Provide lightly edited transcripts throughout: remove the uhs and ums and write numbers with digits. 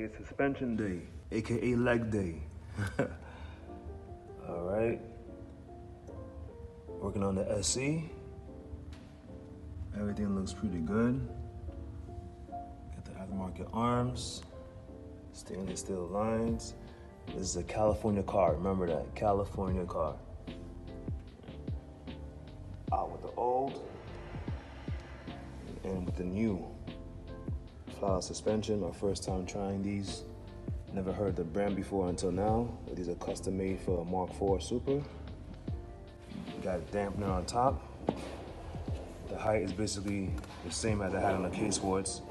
Today is suspension day, aka leg day. All right, working on the SC. Everything looks pretty good. Got the aftermarket arms, stainless steel lines. This is a California car, remember that, California car. Out with the old and with the new. Flat suspension, my first time trying these. Never heard the brand before until now. These are custom made for a Mark IV Super. Got a dampener on top. The height is basically the same as I had on the K-Sports,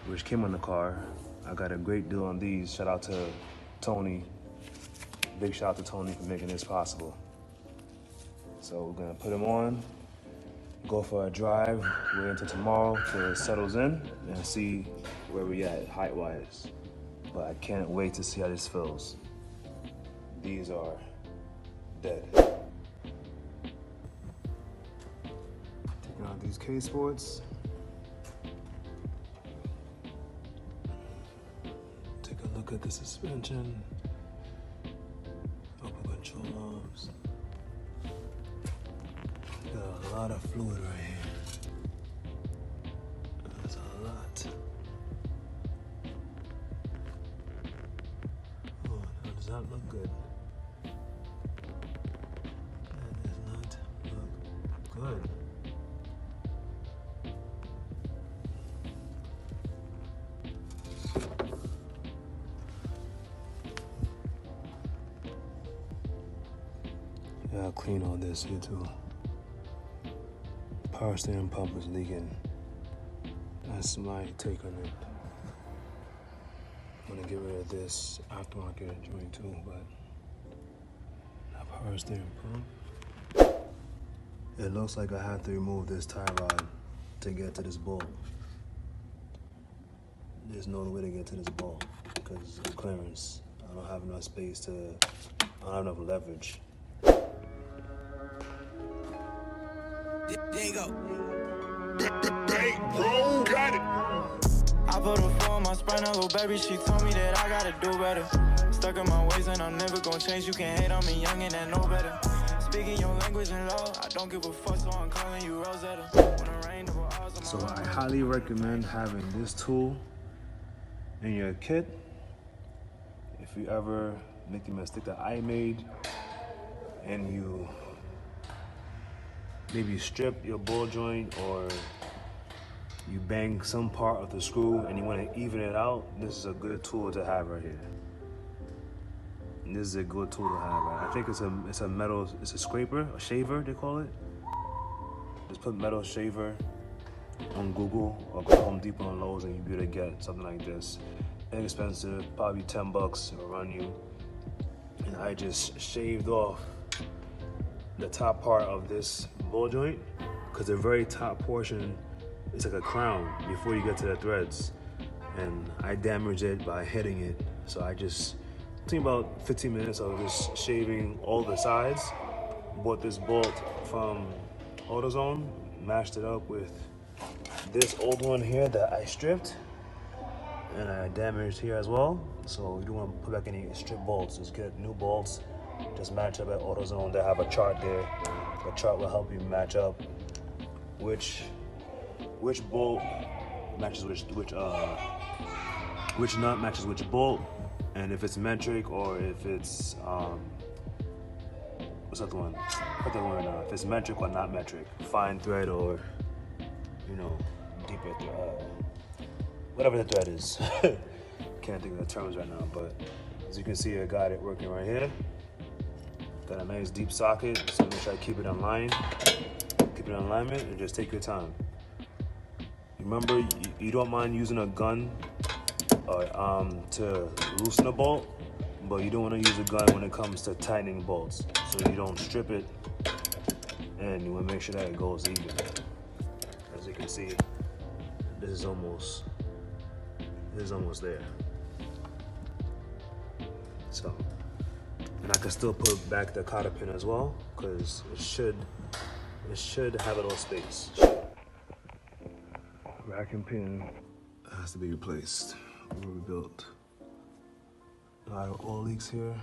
which came on the car. I got a great deal on these. Shout out to Tony. Big shout out to Tony for making this possible. So we're gonna put them on, go for a drive, wait until tomorrow till it settles in and see where we at height-wise. But I can't wait to see how this feels. These are dead. Taking out these K-Sports. Take a look at the suspension. Upper control arms. Got a lot of fluid right here. That's a lot. Oh, now does that look good? That does not look good. Yeah, I'll clean all this here too. Power steering pump is leaking. That's my take on it. I'm gonna get rid of this aftermarket joint too, but that power steering pump. It looks like I have to remove this tie rod to get to this bolt. There's no way to get to this bolt because of clearance. I don't have enough space to, I don't have enough leverage. There you go. Hey, bro, got it. I put a four on my spine, little baby. She told me that I gotta do better. Stuck in my ways and I'm never gonna change. You can't hate on me, young and I know better. Speaking your language and law, I don't give a fuck, so I'm calling you Rosetta. When it rain, so I highly recommend having this tool in your kit. If you ever make the mistake that I made and you maybe strip your ball joint or you bang some part of the screw and you want to even it out, this is a good tool to have right here. This is a good tool to have. I think it's a metal, it's a scraper, a shaver they call it. Just put metal shaver on Google or go to Home Depot and Lowe's and you'll be able to get something like this. Inexpensive, probably 10 bucks will run you. And I just shaved off the top part of this ball joint because the very top portion is like a crown before you get to the threads, and I damaged it by hitting it. So I just took about 15 minutes of just shaving all the sides. Bought this bolt from AutoZone, matched it up with this old one here that I stripped and I damaged here as well. So you don't want to put back any strip bolts, just get new bolts. Just match up at AutoZone. They have a chart there. The chart will help you match up which bolt matches which nut matches which bolt, and if it's metric or if it's what's that one? Put that one right now. If it's metric or not metric, fine thread or deeper thread, whatever the thread is. Can't think of the terms right now, but as you can see, I got it working right here. Got a nice deep socket, so make sure I keep it in line, keep it in alignment, and just take your time. Remember, you don't mind using a gun to loosen a bolt, but you don't want to use a gun when it comes to tightening bolts, so you don't strip it, and you want to make sure that it goes even. As you can see, this is almost there. So. And I can still put back the cotter pin as well, because it should have a little space. Vacuum pin has to be replaced. rebuilt. A lot of oil leaks here,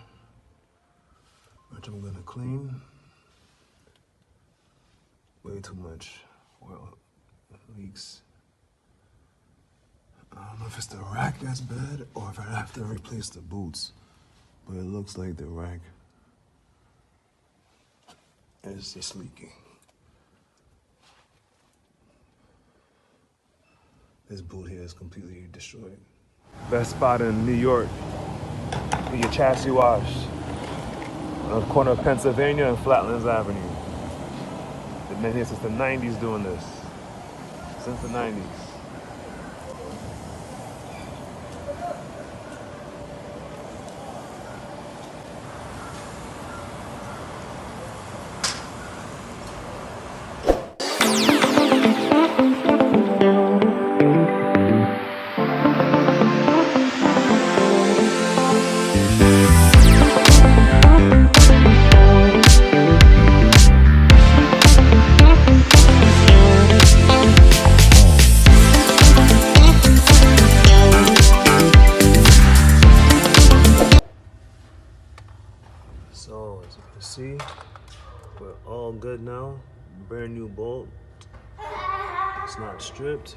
which I'm gonna clean. Way too much oil leaks. I don't know if it's the rack that's bad or if I have to replace the boots, but it looks like the rack is just leaking. This boot here is completely destroyed. Best spot in New York, get your chassis washed. On the corner of Pennsylvania and Flatlands Avenue. They've been here since the 90s doing this. Since the 90s. So as you can see, we're all good now. Brand new bolt. It's not stripped.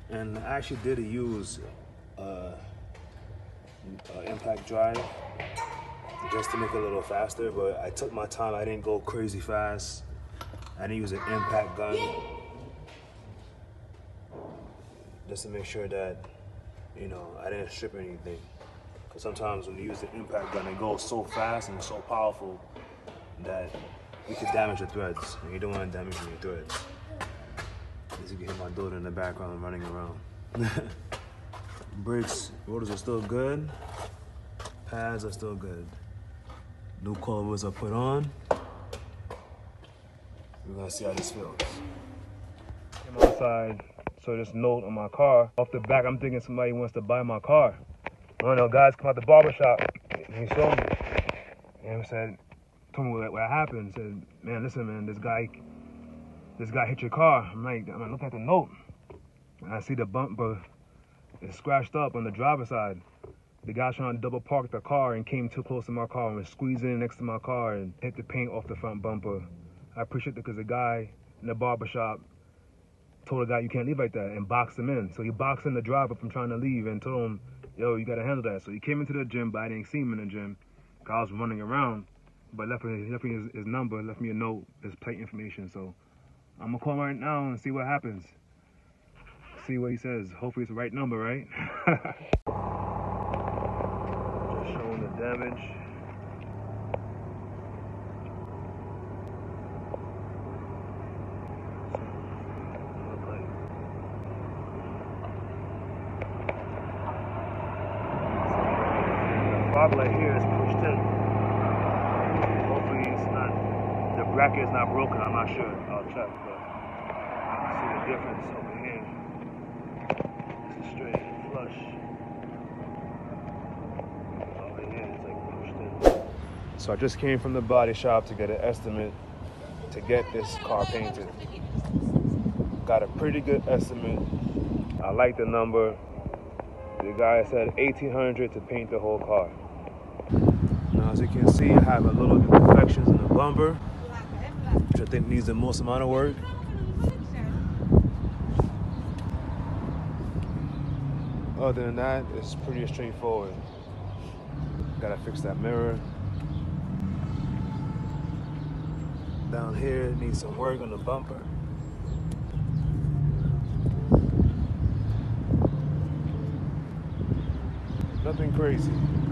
And I actually did use impact drive just to make it a little faster, but I took my time. I didn't go crazy fast. I didn't use an impact gun just to make sure that, you know, I didn't strip anything. Because sometimes when you use the impact gun, it goes so fast and so powerful that you could damage the threads. And you don't want to damage your threads. As you can hear my daughter in the background running around. Brakes, rotors are still good. Pads are still good. New coilovers are put on. We're gonna see how this feels. I'm outside, so this note on my car. Off the back, I'm thinking somebody wants to buy my car. One of the guys come out the barbershop and he saw me. And he said, told me what happened. Said, man, listen, man, this guy hit your car. I'm like, look at the note. And I see the bumper is scratched up on the driver's side. The guy trying to double park the car and came too close to my car and was squeezing in next to my car and hit the paint off the front bumper. I appreciate it because the guy in the barbershop told the guy you can't leave like that and boxed him in. So he boxed in the driver from trying to leave and told him, yo, you gotta handle that. So he came into the gym, but I didn't see him in the gym. I was running around, but left me his number, left me a note, his plate information. So I'm gonna call him right now and see what happens. See what he says. Hopefully it's the right number, right? Just showing the damage. Fog light here is pushed in. Hopefully it's not, the bracket is not broken, I'm not sure. I'll check, but see the difference over here. This is straight and flush. Over here it's like pushed in. So I just came from the body shop to get an estimate to get this car painted. Got a pretty good estimate. I like the number. The guy said $1,800 to paint the whole car. Now, as you can see, I have a little imperfections in the bumper, which I think needs the most amount of work. Other than that, it's pretty straightforward. Gotta fix that mirror. Down here, it needs some work on the bumper. Nothing crazy,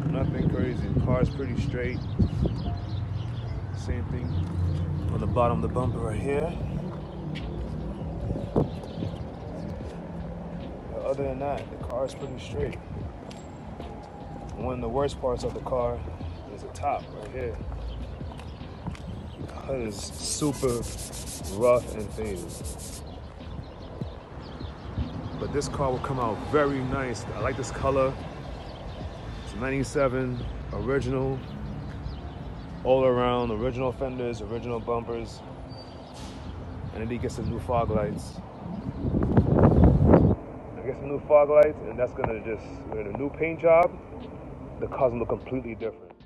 nothing crazy. The car's pretty straight. Same thing on the bottom of the bumper right here. But other than that, the car's pretty straight. One of the worst parts of the car is the top right here. The hood is super rough and faded. But this car will come out very nice. I like this color. 97 original, all around, original fenders, original bumpers, and then he gets some new fog lights. I guess some new fog lights, and that's gonna just, with a new paint job, the car's gonna look completely different.